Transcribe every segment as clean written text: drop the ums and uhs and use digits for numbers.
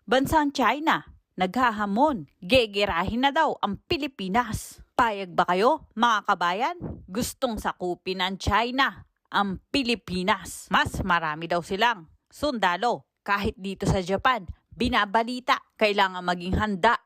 Bansang China, naghahamon, gegerahin na daw ang Pilipinas. Payag ba kayo, mga kabayan? Gustong sakupin ng China ang Pilipinas. Mas marami daw silang sundalo. Kahit dito sa Japan, binabalita, kailangan maging handa.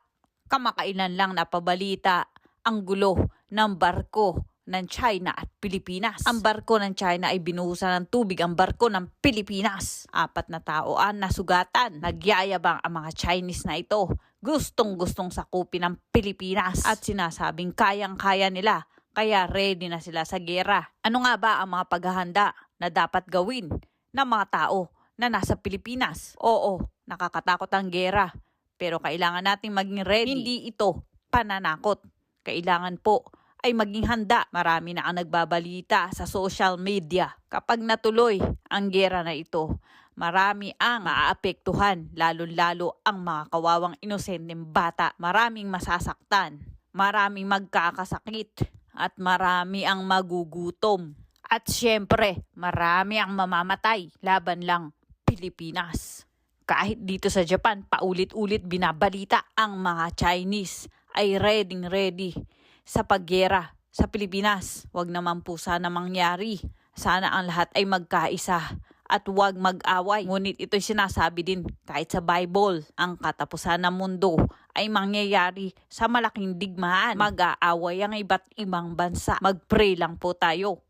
Kamakailan lang napabalita ang gulo ng barko ng China at Pilipinas. Ang barko ng China ay binuhusan ng tubig ang barko ng Pilipinas. 4 na tao ang nasugatan. Nagyayabang ang mga Chinese na ito. Gustong-gustong sakupin ang Pilipinas at sinasabing kayang-kaya nila. Kaya ready na sila sa gera. Ano nga ba ang mga paghahanda na dapat gawin ng mga tao na nasa Pilipinas? Oo, nakakatakot ang gera. Pero kailangan nating maging ready. Hindi ito pananakot. Kailangan po ay maging handa. Marami na ang nagbabalita sa social media. Kapag natuloy ang gera na ito, marami ang maaapektuhan, lalo-lalo ang mga kawawang inosenteng bata. Maraming masasaktan, maraming magkakasakit, at marami ang magugutom. At syempre, marami ang mamamatay laban lang Pilipinas. Kahit dito sa Japan, paulit-ulit binabalita ang mga Chinese ay ready sa paggera sa Pilipinas. Huwag naman po sana mangyari. Sana ang lahat ay magkaisa at huwag mag-away. Ngunit ito'y sinasabi din kahit sa Bible, ang katapusan ng mundo ay mangyayari sa malaking digmaan. Mag-aaway ang iba't ibang bansa. Mag-pray lang po tayo